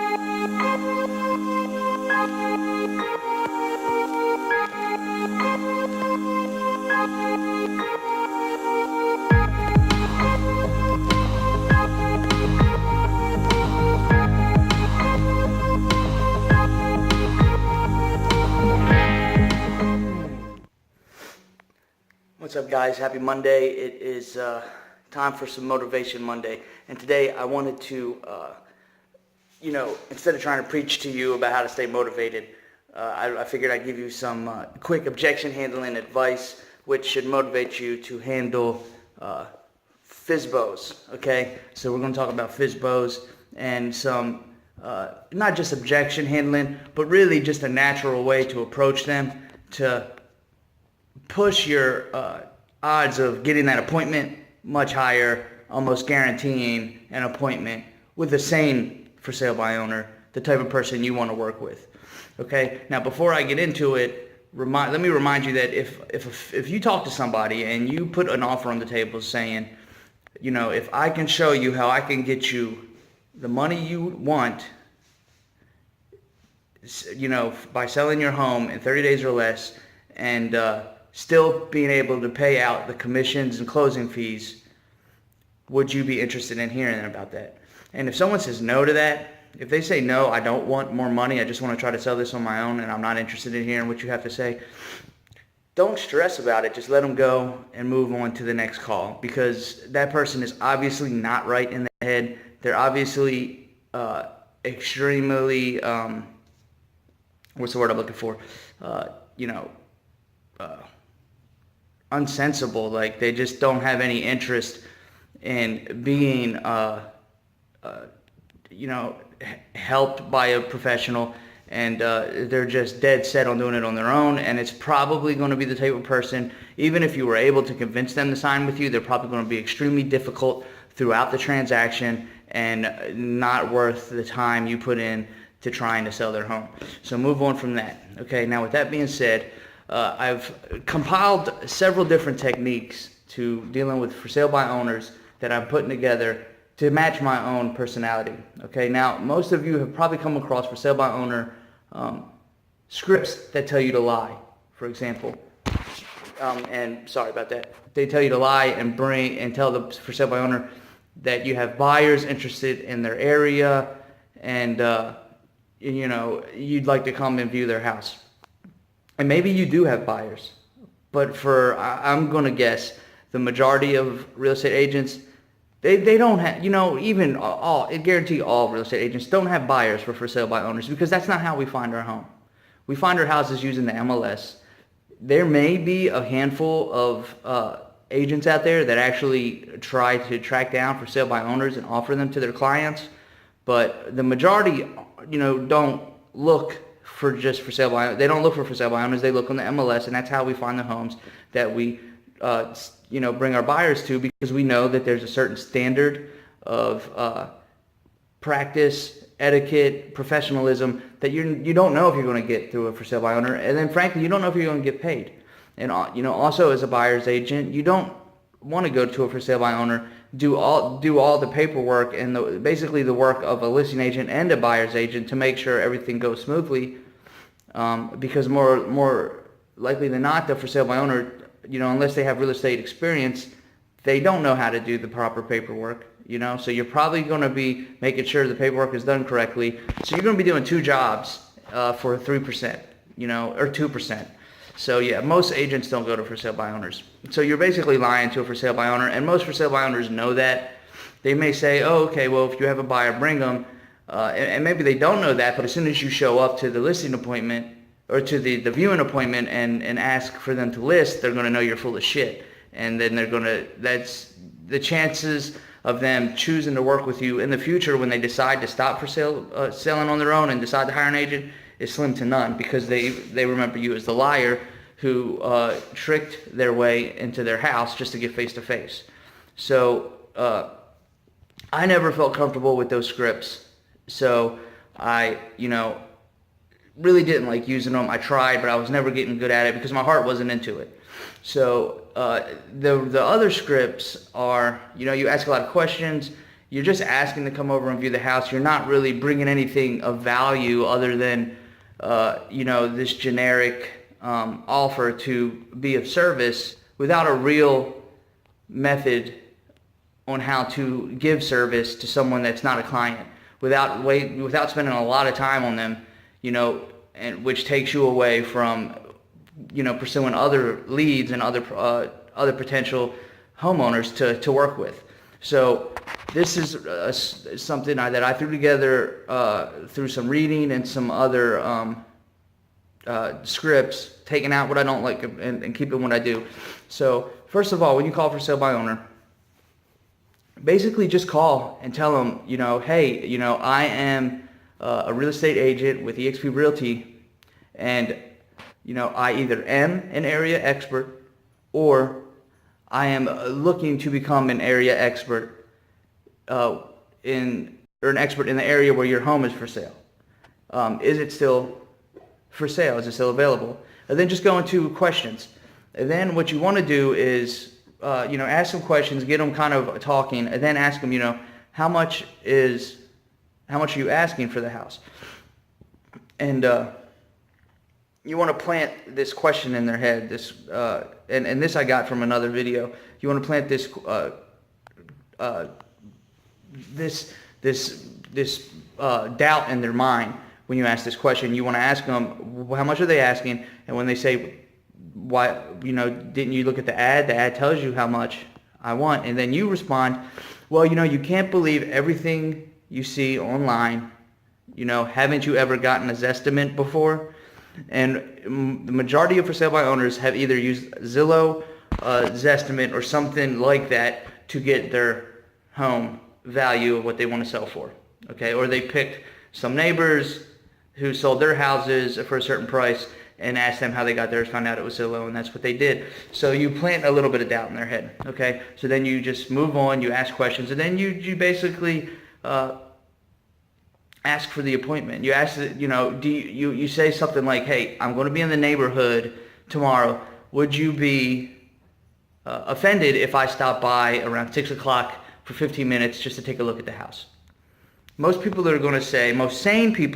What's up, guys? Happy Monday. It is time for some Motivation Monday. And today I wanted to, instead of trying to preach to you about how to stay motivated, I figured I'd give you some quick objection handling advice, which should motivate you to handle fsbos, okay? So we're going to talk about fsbos and some, not just objection handling, but really just a natural way to approach them to push your odds of getting that appointment much higher, almost guaranteeing an appointment with the same for sale by owner, the type of person you want to work with. Okay, now before I get into it, let me remind you that if you talk to somebody and you put an offer on the table saying, if I can show you how I can get you the money you want, by selling your home in 30 days or less, and still being able to pay out the commissions and closing fees, would you be interested in hearing about that? And if someone says no to that, if they say no, I don't want more money, I just want to try to sell this on my own and I'm not interested in hearing what you have to say, don't stress about it. Just let them go and move on to the next call, because that person is obviously not right in the head. They're obviously extremely, what's the word I'm looking for? Unsensible. Like, they just don't have any interest in being helped by a professional, and they're just dead set on doing it on their own. And it's probably going to be the type of person, even if you were able to convince them to sign with you, they're probably going to be extremely difficult throughout the transaction and not worth the time you put in to trying to sell their home. So move on from that. Okay, now with that being said, I've compiled several different techniques to dealing with for sale by owners that I'm putting together to match my own personality. Okay, now most of you have probably come across for sale by owner scripts that tell you to lie, for example. And sorry about that. They tell you to lie and tell the for sale by owner that you have buyers interested in their area, and you'd like to come and view their house. And maybe you do have buyers, but I'm going to guess the majority of real estate agents, they don't have, I guarantee all real estate agents don't have buyers for sale by owners, because that's not how we find our home. We find our houses using the MLS. There may be a handful of agents out there that actually try to track down for sale by owners and offer them to their clients, but the majority, don't look for sale by owners. They don't look for sale by owners. They look on the MLS, and that's how we find the homes that we bring our buyers to, because we know that there's a certain standard of practice, etiquette, professionalism that you don't know if you're going to get through a for sale by owner, and then frankly you don't know if you're going to get paid. And also as a buyer's agent, you don't want to go to a for sale by owner, do all the paperwork and basically the work of a listing agent and a buyer's agent to make sure everything goes smoothly, because more likely than not, the for sale by owner, unless they have real estate experience, they don't know how to do the proper paperwork. So you're probably going to be making sure the paperwork is done correctly. So you're going to be doing two jobs for 3%, or 2%. So yeah, most agents don't go to for sale by owners. So you're basically lying to a for sale by owner, and most for sale by owners know that. They may say, oh, okay, well, if you have a buyer, bring them. And maybe they don't know that, but as soon as you show up to the listing appointment or to the viewing appointment and ask for them to list, they're going to know you're full of shit. And then that's the chances of them choosing to work with you in the future when they decide to stop for sale, selling on their own and decide to hire an agent is slim to none, because they remember you as the liar who tricked their way into their house just to get face-to-face. So I never felt comfortable with those scripts. So I, really didn't like using them. I tried, but I was never getting good at it because my heart wasn't into it. So the other scripts are, you ask a lot of questions, You're just asking to come over and view the house. You're not really bringing anything of value other than, this generic offer to be of service without a real method on how to give service to someone that's not a client, without spending a lot of time on them, and which takes you away from, pursuing other leads and other potential homeowners to work with. So this is something that I threw together through some reading and some other scripts, taking out what I don't like and keeping what I do. So first of all, when you call for sale by owner, basically just call and tell them, hey, I am a real estate agent with eXp Realty, and I either am an area expert or I am looking to become an area expert or an expert in the area where your home is for sale. Is it still for sale? Is it still available? And then just go into questions. And then what you want to do is, ask some questions, get them kind of talking, and then ask them, how much are you asking for the house? And you want to plant this question in their head. And this I got from another video. You want to plant this doubt in their mind when you ask this question. You want to ask them, how much are they asking? And when they say, why, didn't you look at the ad? The ad tells you how much I want. And then you respond, well, you can't believe everything you see online. Haven't you ever gotten a Zestimate before? And the majority of for sale by owners have either used Zillow, Zestimate, or something like that to get their home value of what they want to sell for. Okay, or they picked some neighbors who sold their houses for a certain price and asked them how they got theirs, found out it was Zillow, and that's what they did. So you plant a little bit of doubt in their head. Okay, so then you just move on, you ask questions, and then you basically ask for the appointment. You ask, you say something like, hey, I'm going to be in the neighborhood tomorrow. Would you be offended if I stop by around 6 o'clock for 15 minutes just to take a look at the house? Most sane people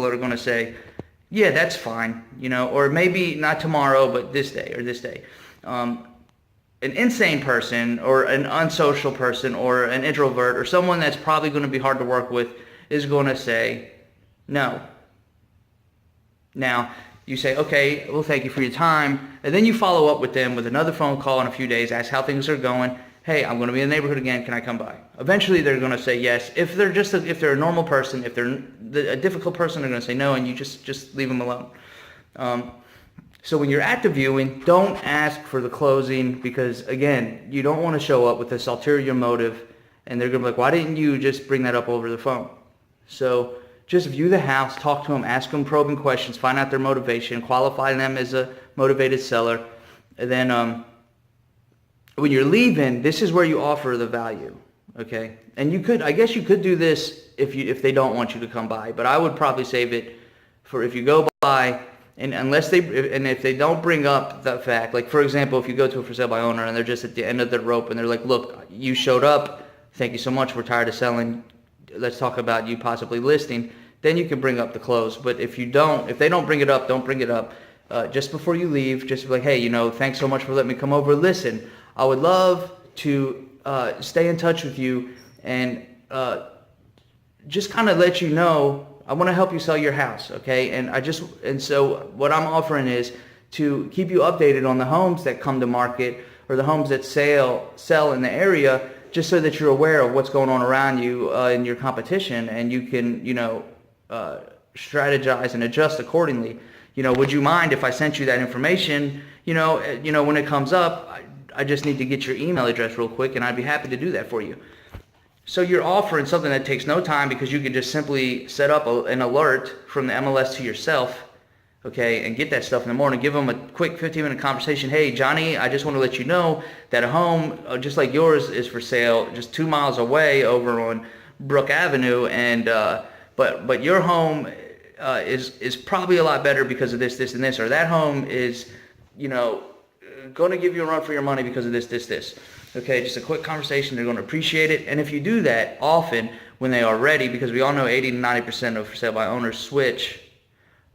are going to say, yeah, that's fine, or maybe not tomorrow, but this day or this day. An insane person or an unsocial person or an introvert or someone that's probably going to be hard to work with is going to say no. Now, you say, okay, well, thank you for your time. And then you follow up with them with another phone call in a few days, ask how things are going. Hey, I'm going to be in the neighborhood again. Can I come by? Eventually, they're going to say yes. If they're a normal person, if they're a difficult person, they're going to say no, and you just leave them alone. So when you're at the viewing, don't ask for the closing because, again, you don't want to show up with this ulterior motive, and they're going to be like, why didn't you just bring that up over the phone? So just view the house, talk to them, ask them probing questions, find out their motivation, qualify them as a motivated seller, and then when you're leaving, this is where you offer the value, okay? And I guess you could do this if they don't want you to come by, but I would probably save it for if you go by, and if they don't bring up the fact, like for example, if you go to a for sale by owner and they're just at the end of the rope and they're like, look, you showed up, thank you so much, we're tired of selling, let's talk about you possibly listing, then you can bring up the close. But if they don't bring it up, don't bring it up. Just before you leave, just be like, hey, thanks so much for letting me come over. Listen, I would love to stay in touch with you and just kind of let you know I want to help you sell your house, okay? And so what I'm offering is to keep you updated on the homes that come to market or the homes that sell in the area, just so that you're aware of what's going on around you in your competition, and you can strategize and adjust accordingly. Would you mind if I sent you that information? When it comes up, I just need to get your email address real quick, and I'd be happy to do that for you. So you're offering something that takes no time because you can just simply set up an alert from the MLS to yourself, okay, and get that stuff in the morning. Give them a quick 15-minute conversation. Hey, Johnny, I just want to let you know that a home just like yours is for sale just 2 miles away over on Brook Avenue, and but your home is probably a lot better because of this, and this, or that home is, going to give you a run for your money because of this. Okay, just a quick conversation. They're going to appreciate it. And if you do that often when they are ready, because we all know 80 to 90% of for sale by owners switch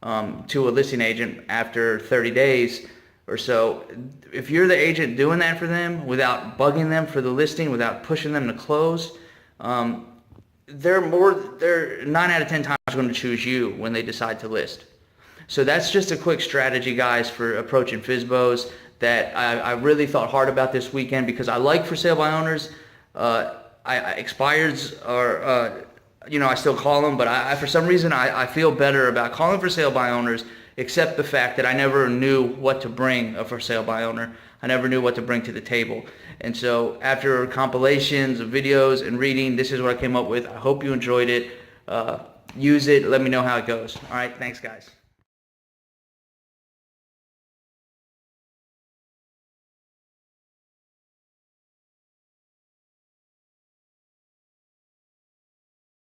to a listing agent after 30 days or so. If you're the agent doing that for them without bugging them for the listing, without pushing them to close, they're 9 out of 10 times going to choose you when they decide to list. So that's just a quick strategy, guys, for approaching FSBOs that I really thought hard about this weekend, because I like for sale by owners. Expireds are, I still call them, but for some reason I feel better about calling for sale by owners, except the fact that I never knew what to bring a for sale by owner. I never knew what to bring to the table. And so after compilations of videos and reading, this is what I came up with. I hope you enjoyed it. Use it. Let me know how it goes. All right. Thanks, guys.